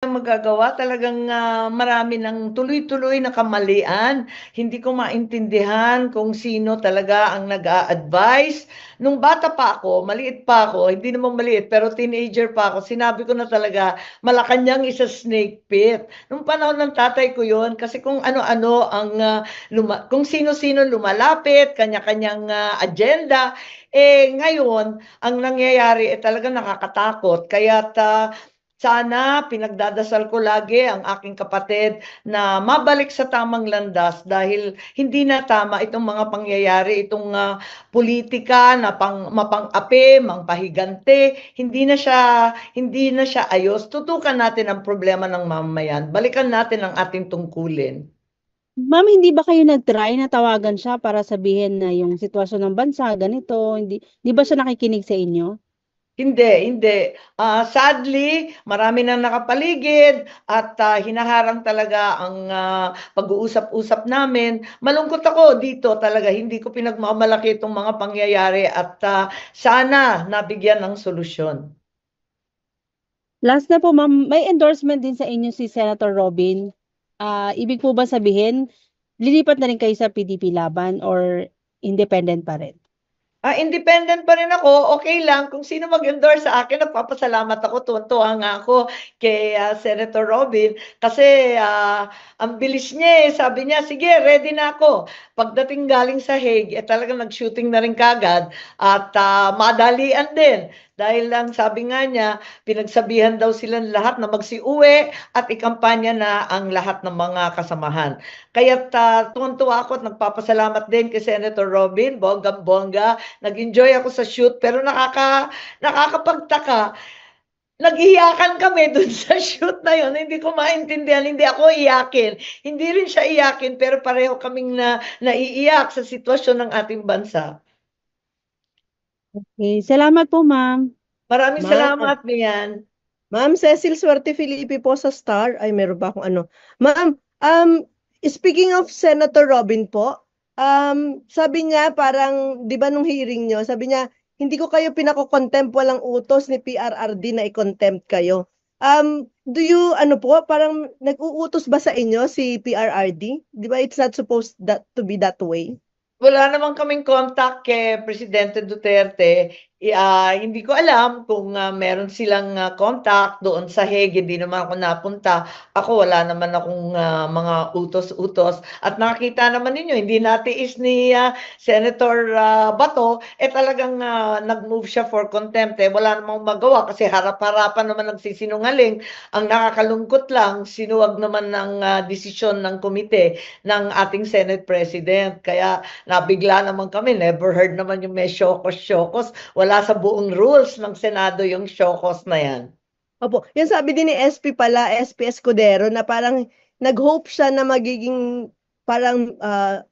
Magagawa talagang, marami ng tuloy-tuloy na kamalian. Hindi ko maintindihan kung sino talaga ang nag-a-advice. Nung bata pa ako, maliit pa ako, hindi naman maliit pero teenager pa ako, sinabi ko na talaga, Malacanang is a snake pit. Nung panahon ng tatay ko yun, kasi kung ano-ano ang, kung sino-sino lumalapit, kanya-kanyang, agenda. Ngayon, ang nangyayari, talagang nakakatakot. Kaya't, sana pinagdadasal ko lagi ang aking kapatid na mabalik sa tamang landas dahil hindi na tama itong mga pangyayari, itong politika na mapang-api, mangpahigante, hindi na siya ayos. Tutukan natin ang problema ng mamamayan. Balikan natin ang ating tungkulin. Ma'am, hindi ba kayo nag-try na tawagan siya para sabihin na yung sitwasyon ng bansa ganito, hindi ba siya nakikinig sa inyo? Hindi, hindi. Sadly, marami nang nakapaligid at hinaharang talaga ang pag-uusap-usap namin. Malungkot ako dito talaga, hindi ko pinagmamalaki itong mga pangyayari at sana nabigyan ng solusyon. Last na po ma'am, may endorsement din sa inyo si Senator Robin. Ibig po ba sabihin, lilipat na rin kayo sa PDP Laban or independent pa rin? Independent pa rin ako, okay lang kung sino mag-endorse sa akin, nagpapasalamat ako, tuwang-tuwa nga ako kay Senator Robin kasi ang bilis niya sabi niya, sige, ready na ako. Pagdating galing sa Hague, talagang nag-shooting na rin kagad at madalian din. Dahil lang sabi nga niya, pinagsabihan daw silang lahat na magsiuwi at ikampanya na ang lahat ng mga kasamahan. Kaya tuwang-tuwa ako at nagpapasalamat din kay Senator Robin, bonggang-bongga. Nag-enjoy ako sa shoot pero nakakapagtaka. Nag-iyakan kami dun sa shoot na yun. Hindi ko maintindihan. Hindi ako iyakin. Hindi rin siya iyakin pero pareho kaming naiiyak sa sitwasyon ng ating bansa. Okay, salamat po ma'am. Maraming Ma'am, salamat, Mian. Ma'am Cecil Suerte Filipe po sa Star. Ay, meron ba akong ano? Ma'am, speaking of Senator Robin po, sabi niya parang, di ba nung hearing niyo, sabi niya, hindi ko kayo pinako-contempt, walang utos ni PRRD na i-contempt kayo. Do you, ano po, parang nag-uutos ba sa inyo si PRRD? Di ba it's not supposed to be that way? Wala naman kaming contact kay Presidente Duterte. Hindi ko alam kung meron silang contact doon sa Hague. Hindi naman ako napunta. Ako wala naman akong mga utos-utos. At nakita naman ninyo, hindi natiis ni Senator Bato, talagang nag-move siya for contempt. Wala namang magawa kasi harap-harapan naman nagsisinungaling. Ang nakakalungkot lang, sinuwag naman ng desisyon ng komite ng ating Senate President. Kaya nabigla naman kami, never heard naman yung may syokos-syokos. Wala sa buong rules ng Senado yung syokos na yan. Opo, yan sabi din ni SP pala, SP Escudero, na parang nag-hope siya na magiging parang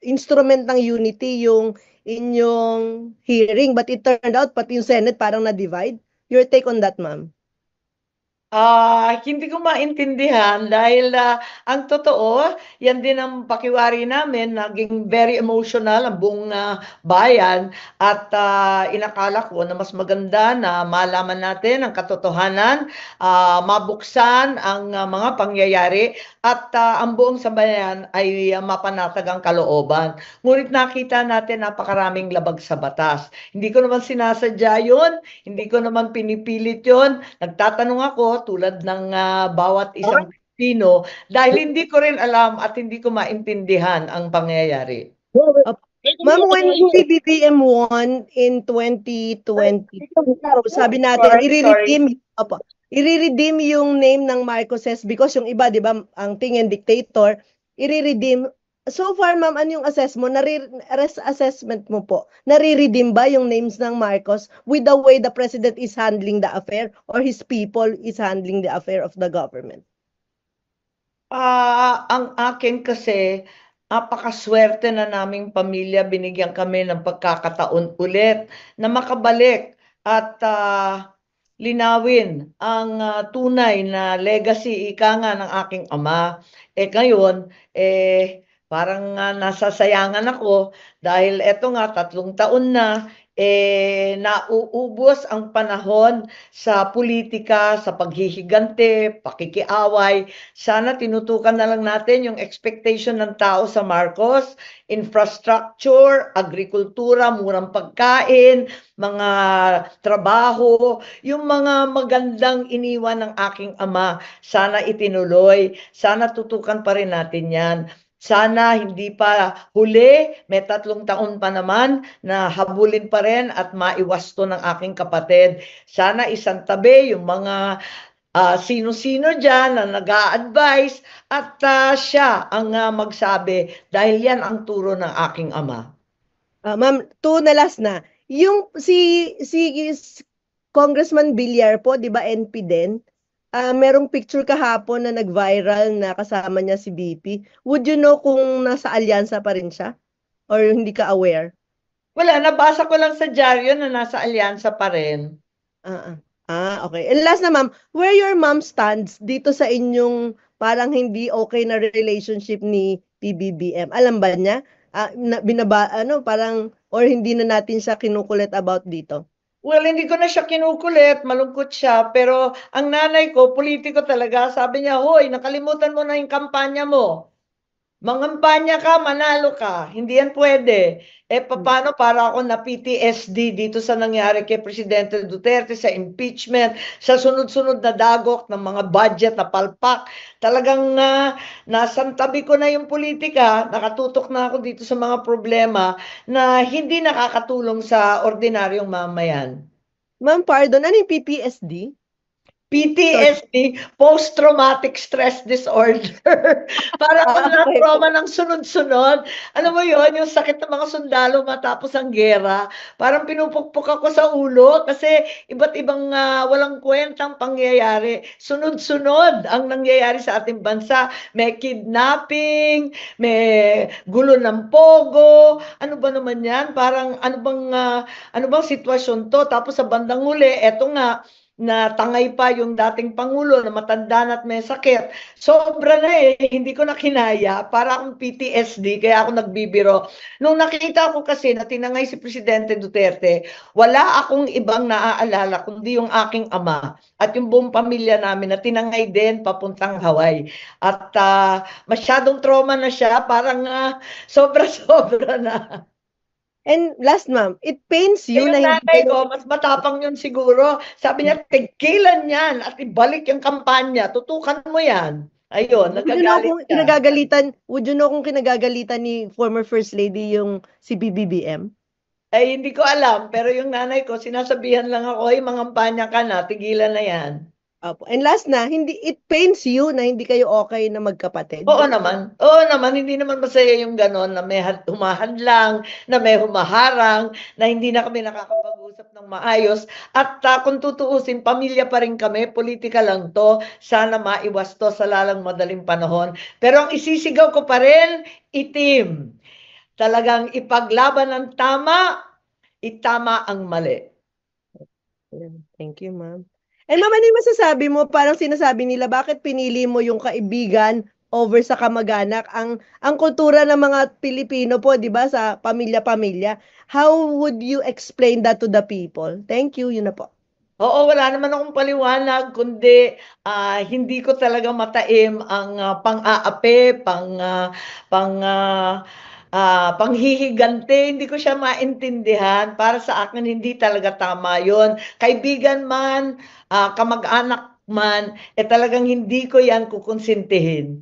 instrument ng unity yung inyong hearing. But it turned out, pati yung Senate parang na-divide. Your take on that, ma'am? Hindi ko maintindihan dahil ang totoo, yan din ang pakiwari namin, naging very emotional ang buong bayan at inakala ko na mas maganda na malaman natin ang katotohanan, mabuksan ang mga pangyayari at ang buong sambayan ay mapanatag ang kalooban. Ngunit nakita natin napakaraming labag sa batas. Hindi ko naman sinasadya yun, hindi ko naman pinipilit yun. Nagtatanong ako tulad ng bawat isang Pilipino dahil hindi ko rin alam at hindi ko maintindihan ang pangyayari. Opo. Ma'am, when PBBM won in 2020, sabi natin, Sorry. i-redeem yung name ng Marcoses because yung iba, di ba, ang tingin dictator, i-redeem. So far, ma'am, ano yung assessment mo po? Nare-redeem ba yung names ng Marcos with the way the president is handling the affair or his people is handling the affair of the government? Ang akin kasi, napakaswerte na naming pamilya, binigyan kami ng pagkakataon ulit na makabalik at linawin ang tunay na legacy, ika nga ng aking ama. Ngayon, parang nasasayangan ako dahil eto nga, 3 taon na, nauubos ang panahon sa politika, sa paghihigante, pakikiaway. Sana tinutukan na lang natin yung expectation ng tao sa Marcos, infrastructure, agrikultura, murang pagkain, mga trabaho, yung mga magandang iniwan ng aking ama, sana itinuloy, sana tutukan pa rin natin yan. Sana hindi pa huli, may 3 taon pa naman na habulin pa rin at maiwasto ng aking kapatid. Sana isang tabi yung mga sino-sino dyan na nag-a-advise at siya ang magsabi dahil yan ang turo ng aking ama. Ma'am, two na last na. Yung si Congressman Villar po, 'di ba NP din? Merong picture kahapon na nag-viral na kasama niya si BP. Would you know kung nasa alyansa pa rin siya? Or hindi ka aware? Wala, nabasa ko lang sa dyaryo na nasa alyansa pa rin. Okay. And last na ma'am, where your mom stands dito sa inyong parang hindi okay na relationship ni PBBM? Alam ba niya? Parang or hindi na natin siya kinukulit about dito? Well, hindi ko na siya kinukulit, malungkot siya, pero ang nanay ko, politiko talaga, sabi niya, hoy, nakalimutan mo na yung kampanya mo. Mangampanya ka, manalo ka. Hindi yan pwede. Paano para ako na PTSD dito sa nangyari kay Presidente Duterte, sa impeachment, sa sunod-sunod na dagok ng mga budget na palpak. Talagang nasantabi ko na yung politika, nakatutok na ako dito sa mga problema na hindi nakakatulong sa ordinaryong mamayan. Ma'am, pardon, ano yung PPSD? PTSD, post-traumatic stress disorder. Para akong na-trauma ng sunod-sunod. Alam mo yon, yung sakit ng mga sundalo matapos ang gera. Parang pinupukpok ako sa ulo kasi iba't ibang walang kwentang pangyayari. Sunod-sunod ang nangyayari sa ating bansa. May kidnapping, may gulo ng pogo. Ano ba naman yan? Parang ano bang sitwasyon to? Tapos sa bandang huli, eto nga, na tangay pa yung dating Pangulo na matanda na at may sakit. Sobra na hindi ko na kinaya, para akong PTSD, kaya ako nagbibiro. Nung nakita ko kasi na tinangay si Presidente Duterte, wala akong ibang naaalala kundi yung aking ama at yung buong pamilya namin na tinangay din papuntang Hawaii. At masyadong trauma na siya, parang sobra-sobra na. And last ma'am, it pains you Yung na nanay ko, mas matapang yun siguro. Sabi niya, tigilan yan at ibalik yung kampanya. Tutukan mo yan. Ayun, nagagalit siya. Would you know kung kinagagalitan ni former First Lady yung si BBBM? Ay, hindi ko alam. Pero yung nanay ko, sinasabihan lang ako, ay, mangampanya ka na, tigilan na yan. Opo. And last na, it pains you na hindi kayo okay na magkapatid? Oo naman. Oo naman, hindi naman masaya yung ganon na may humahadlang, na may humaharang, na hindi na kami nakakapag-usap ng maayos. At kung tutuusin, pamilya pa rin kami, politika lang to. Sana maiwas to sa lalang madaling panahon. Pero ang isisigaw ko pa rin, itim. Talagang ipaglaban ng tama, itama ang mali. Thank you, ma'am. And ma'am, ano yung masasabi mo? Parang sinasabi nila, bakit pinili mo yung kaibigan over sa kamag-anak? Ang kultura ng mga Pilipino po, di ba, sa pamilya-pamilya. How would you explain that to the people? Thank you, yun na po. Oo, wala naman akong paliwanag, kundi hindi ko talaga mataim ang pang-aapi, panghihigante, hindi ko siya maintindihan. Para sa akin, hindi talaga tama yon. Kaibigan man, kamag-anak man, talagang hindi ko yan kukonsintihin.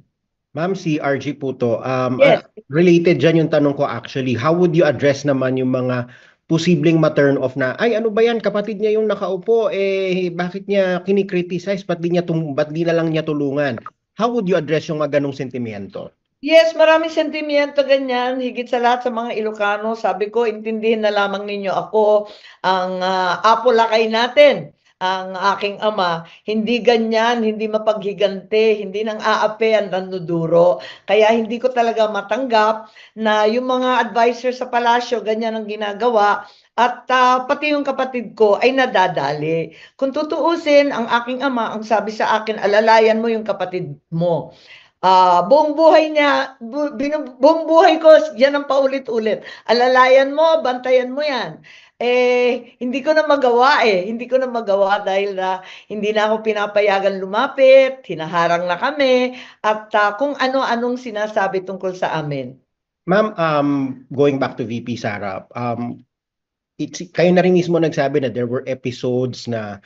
Ma'am, si RG Puto, Yes. related dyan yung tanong ko actually. How would you address naman yung mga posibleng ma-turn off na, ay ano ba yan, kapatid niya yung nakaupo, bakit niya kinikriticize, ba't di na lang niya tulungan? How would you address yung mga ganong sentimiento? Yes, maraming sentimiento ganyan, higit sa lahat sa mga Ilocano. Sabi ko, intindihin na lamang ninyo ako, ang apo lakay natin, ang aking ama, hindi ganyan, hindi mapaghigante, hindi nang aape ang nanuduro. Kaya hindi ko talaga matanggap na yung mga advisor sa palasyo, ganyan ang ginagawa. At pati yung kapatid ko ay nadadali. Kung tutuusin, ang aking ama, ang sabi sa akin, alalayan mo yung kapatid mo. Buong buhay niya, buong buhay ko, yan ang paulit-ulit. Alalayan mo, bantayan mo yan. hindi ko na magawa Hindi ko na magawa dahil hindi na ako pinapayagan lumapit, hinaharang na kami, at kung ano-anong sinasabi tungkol sa amin. Ma'am, going back to VP Sara, kayo na rin mismo nagsabi na there were episodes na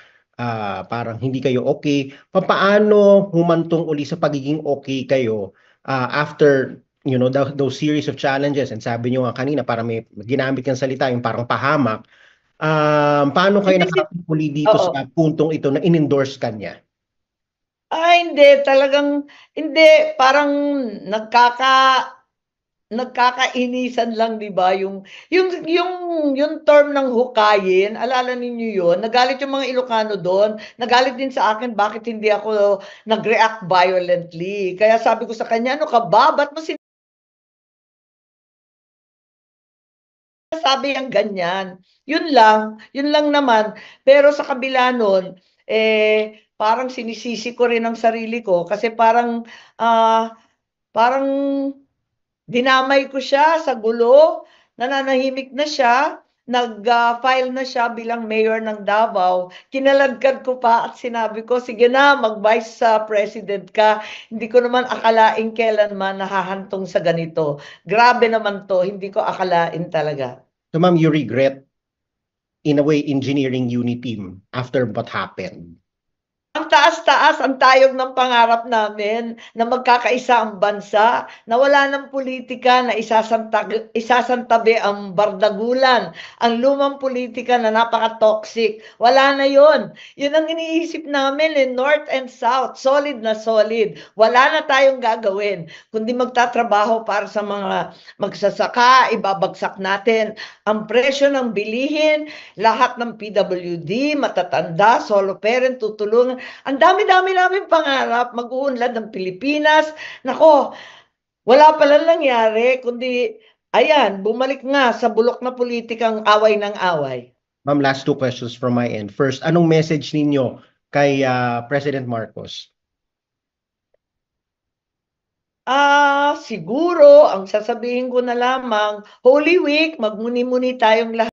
parang hindi kayo okay. Paano humantong uli sa pagiging okay kayo after those series of challenges? And sabi nyo nga kanina, parang may ginamit kang salita, yung parang pahamak. Paano kayo Hindi, nakakapuli dito oo. sa puntong ito na in-endorse ka niya? Hindi, talagang, hindi, parang nagkakainisan lang, 'di ba? Yung term ng hukayin, alala ninyo 'yon? Nagalit yung mga Ilocano doon. Nagalit din sa akin bakit hindi ako nag-react violently. Kaya sabi ko sa kanya, ano ka ba? Ba't mo sinasabi ang ganyan? Yun lang naman. Pero sa kabila nun, parang sinisisi ko rin ang sarili ko kasi parang dinamay ko siya sa gulo, nananahimik na siya, nag-file na siya bilang mayor ng Davao. Kinaladkad ko pa at sinabi ko, sige na, mag-vice president ka. Hindi ko naman akalain kailanman nahahantong sa ganito. Grabe naman to, hindi ko akalain talaga. So ma'am, you regret in a way engineering Uniteam after what happened? Ang taas-taas ang tayog ng pangarap namin na magkakaisa ang bansa, na wala ng politika na isasantabi ang bardagulan, ang lumang politika na napaka-toxic. Wala na yon. Yun ang iniisip namin North and South, solid na solid. Wala na tayong gagawin, kundi magtatrabaho para sa mga magsasaka, ibabagsak natin ang presyo ng bilihin, lahat ng PWD, matatanda, solo parent, tutulungan. Ang dami-dami namin pangarap, mag-uunlad ng Pilipinas. Nako, wala pala nangyari, kundi, ayan, bumalik nga sa bulok na politikang away ng away. Ma'am, last two questions from my end. First, anong message ninyo kay President Marcos? Siguro, ang sasabihin ko na lamang, Holy Week, magmuni-muni tayong lahat.